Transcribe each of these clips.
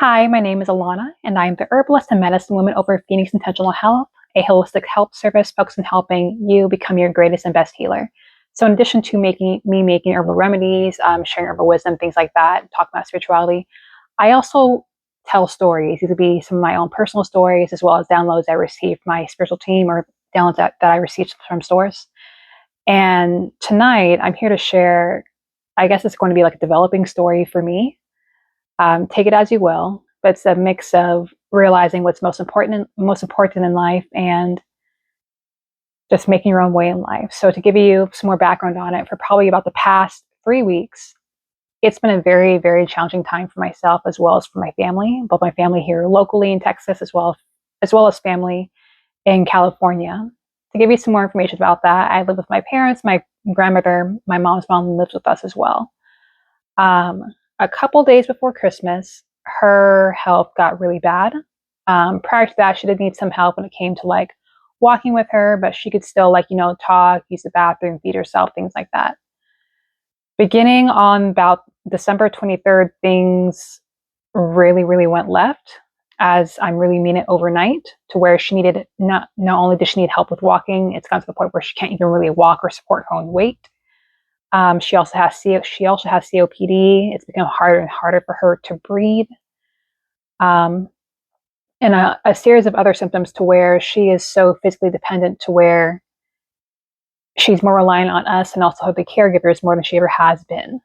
Hi, my name is Alana, and I am the herbalist and medicine woman over at Phoenix Intentional Health, a holistic health service focused on helping you become your greatest and best healer. So, in addition to making herbal remedies, sharing herbal wisdom, things like that, talk about spirituality, I also tell stories. These would be some of my own personal stories, as well as downloads I received from my spiritual team or downloads that I received from stores. And tonight, I'm here to share. I guess it's going to be like a developing story for me. Take it as you will, but it's a mix of realizing what's most important in life and just making your own way in life. So to give you some more background on it, for probably about the past 3 weeks, it's been a very, very challenging time for myself as well as for my family, both my family here locally in Texas as well as family in California. To give you some more information about that, I live with my parents, my grandmother, my mom's mom lives with us as well. Um, a couple days before Christmas, her health got really bad. Prior to that, she did need some help when it came to like walking with her, but she could still talk, use the bathroom, feed herself, things like that. Beginning on about December 23rd, things really, really went left as I'm really mean it overnight to where she needed not only did she need help with walking, it's gotten to the point where she can't even really walk or support her own weight. She also has COPD. It's become harder and harder for her to breathe, um, and a series of other symptoms to where she is so physically dependent to where she's more reliant on us and also the caregivers more than she ever has been.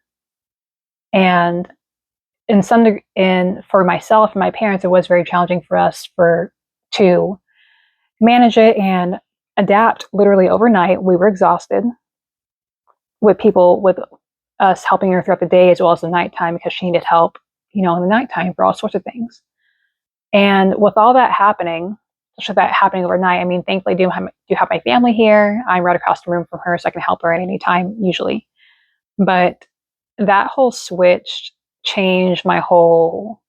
And in for myself and my parents, it was very challenging for us for to manage it and adapt. Literally overnight, we were exhausted with us helping her throughout the day as well as the nighttime because she needed help, in the nighttime for all sorts of things. And with all that happening, especially that happening overnight, I mean, thankfully, I do have my family here. I'm right across the room from her, so I can help her at any time, usually. But that whole switch changed my whole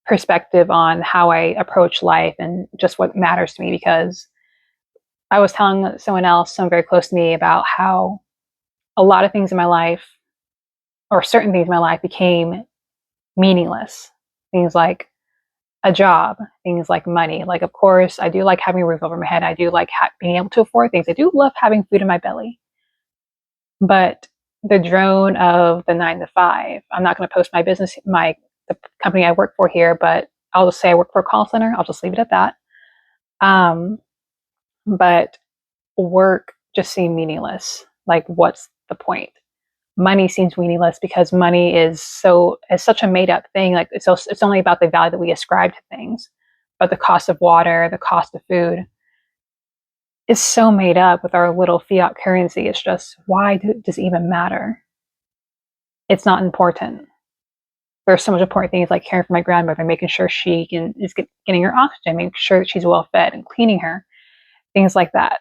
perspective on how I approach life and just what matters to me because I was telling someone very close to me, about how a lot of things in my life, or certain things in my life, became meaningless. Things like a job, things like money. Like, of course, I do like having a roof over my head. I do like being able to afford things. I do love having food in my belly. But the drone of the 9 to 5, I'm not going to post the company I work for here, but I'll just say I work for a call center. I'll just leave it at that. Um, but work just seemed meaningless. Like, what's the point? Money seems meaningless because money is such a made up thing. Like, it's only about the value that we ascribe to things, but the cost of water, the cost of food is so made up with our little fiat currency. It's just, does it even matter? It's not important. There's so much important things like caring for my grandmother, making sure is getting her oxygen, making sure that she's well fed and cleaning her, things like that.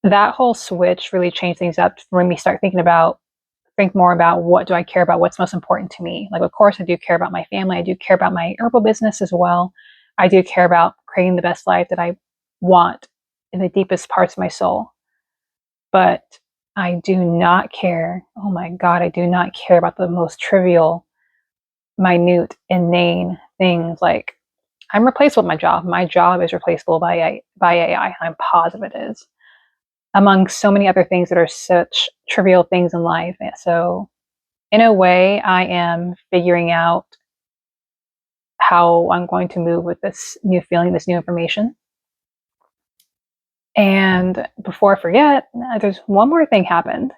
That whole switch really changed things up when we start think more about what do I care about, what's most important to me. Like, of course, I do care about my family. I do care about my herbal business as well. I do care about creating the best life that I want in the deepest parts of my soul. But I do not care. Oh my God, I do not care about the most trivial, minute, inane things. Like, I'm replaceable at my job. My job is replaceable by AI. I'm positive it is, among so many other things that are such trivial things in life. So, in a way, I am figuring out how I'm going to move with this new feeling, this new information. And before I forget, there's one more thing happened.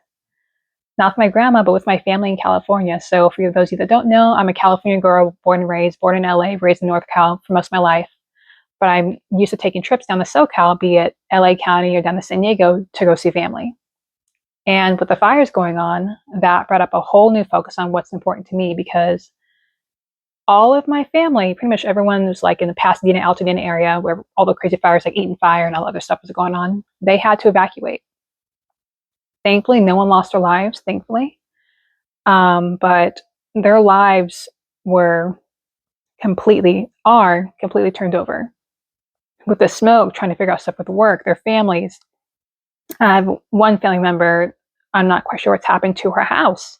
Not with my grandma, but with my family in California. So, for those of you that don't know, I'm a California girl, born in LA, raised in North Cal for most of my life. But I'm used to taking trips down to SoCal, be it LA County or down to San Diego, to go see family. And with the fires going on, that brought up a whole new focus on what's important to me because all of my family, pretty much everyone was like in the Pasadena, Altadena area where all the crazy fires like Eaton Fire and all the other stuff was going on. They had to evacuate. Thankfully, no one lost their lives, thankfully. But their lives were completely turned over. With the smoke, trying to figure out stuff with work, their families. I have one family member, I'm not quite sure what's happened to her house.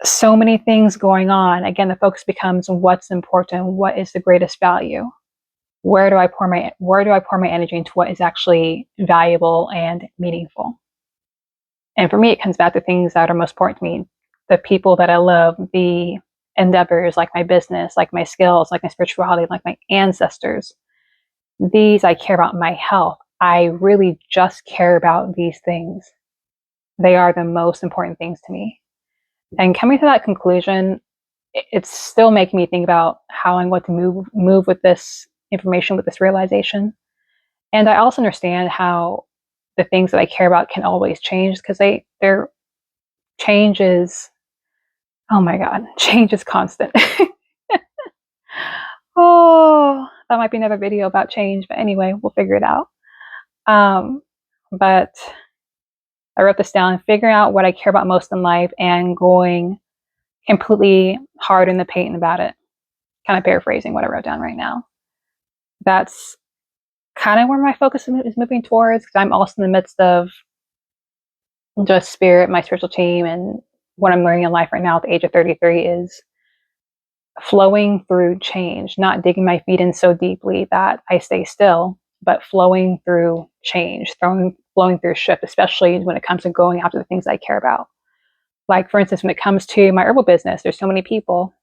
so many things going on. Again, the focus becomes what's important, what is the greatest value, where do I pour my energy into what is actually valuable and meaningful. And for me, it comes back to things that are most important to me, the people that I love, the endeavors, like my business, like my skills, like my spirituality, like my ancestors. These I care about. My health. I really just care about these things. They are the most important things to me. And coming to that conclusion, it's still making me think about how I'm going to move with this information, with this realization. And I also understand how the things that I care about can always change, because their change is, oh my God, change is constant. Oh, that might be another video about change, but anyway, we'll figure it out. But I wrote this down, figuring out what I care about most in life and going completely hard in the paint about it. Kind of paraphrasing what I wrote down right now. That's kind of where my focus is moving towards, because I'm also in the midst of just spirit, my spiritual team, and what I'm learning in life right now at the age of 33 is flowing through change, not digging my feet in so deeply that I stay still, but flowing through change, flowing through shift, especially when it comes to going after the things I care about. Like, for instance, when it comes to my herbal business, there's so many people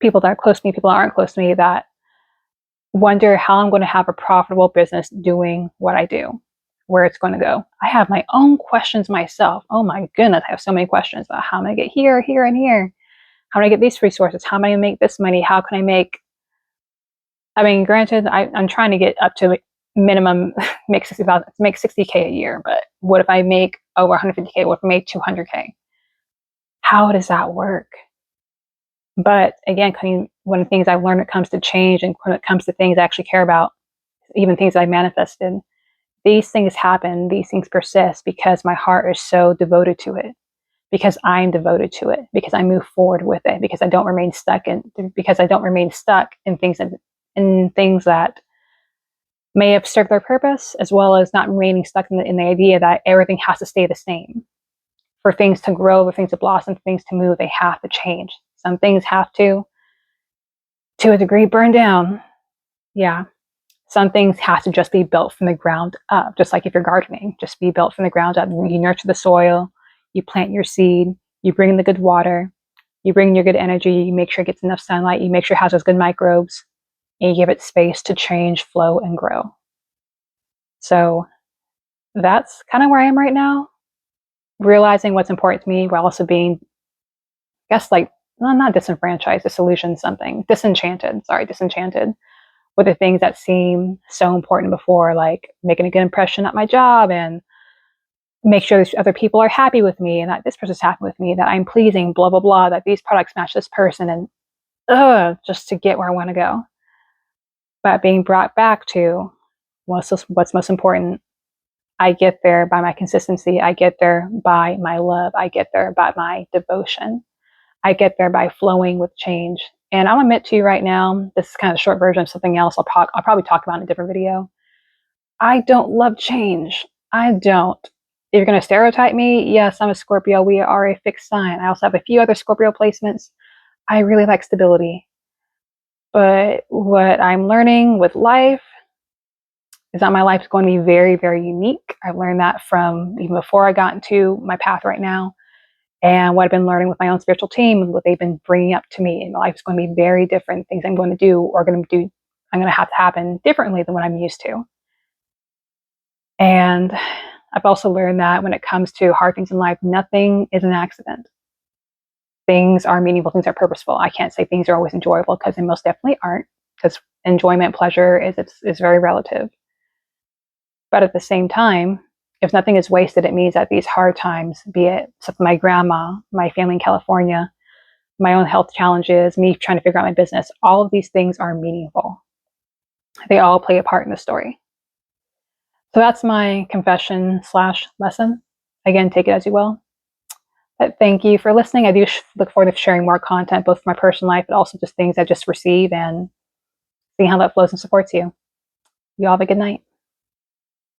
that are close to me, people that aren't close to me, that wonder how I'm going to have a profitable business doing what I do, where it's going to go. I have my own questions myself. Oh my goodness, I have so many questions about how am I going to get here, here, and here? How do I get these resources? How am I going to make this money? How can I make, I mean, granted, I'm trying to get up to minimum, make 60K a year, but what if I make over 150K? What if I make 200K? How does that work? But again, one of the things I've learned when it comes to change and when it comes to things I actually care about, even things I manifested, these things happen, these things persist because my heart is so devoted to it, because I'm devoted to it, because I move forward with it, because I don't remain stuck in things that may have served their purpose, as well as not remaining stuck in the idea that everything has to stay the same. For things to grow, for things to blossom, for things to move, they have to change. Some things have to a degree, burn down. Yeah. Some things have to just be built from the ground up, just like if you're gardening, just be built from the ground up. You nurture the soil, you plant your seed, you bring in the good water, you bring in your good energy, you make sure it gets enough sunlight, you make sure it has those good microbes, and you give it space to change, flow, and grow. So that's kind of where I am right now, realizing what's important to me while also being, I guess, like, not disenfranchised, disenchanted with the things that seem so important before, like making a good impression at my job and make sure that other people are happy with me and that this person's happy with me, that I'm pleasing, blah, blah, blah, that these products match this person, and just to get where I want to go. But being brought back to what's most important, I get there by my consistency. I get there by my love. I get there by my devotion. I get there by flowing with change. And I'll admit to you right now, this is kind of a short version of something else I'll probably talk about in a different video. I don't love change. I don't. If you're going to stereotype me, yes, I'm a Scorpio. We are a fixed sign. I also have a few other Scorpio placements. I really like stability. But what I'm learning with life is that my life is going to be very, very unique. I've learned that from even before I got into my path right now. And what I've been learning with my own spiritual team and what they've been bringing up to me. And my life is going to be very different. Things I'm going to do I'm going to have to happen differently than what I'm used to. And I've also learned that when it comes to hard things in life, nothing is an accident. Things are meaningful, things are purposeful. I can't say things are always enjoyable, because they most definitely aren't, because enjoyment, pleasure is very relative. But at the same time, if nothing is wasted, it means that these hard times, be it my grandma, my family in California, my own health challenges, me trying to figure out my business, all of these things are meaningful. They all play a part in the story. So that's my confession / lesson. Again, take it as you will. But thank you for listening. I do look forward to sharing more content, both for my personal life, but also just things I just receive, and seeing how that flows and supports you. You all have a good night.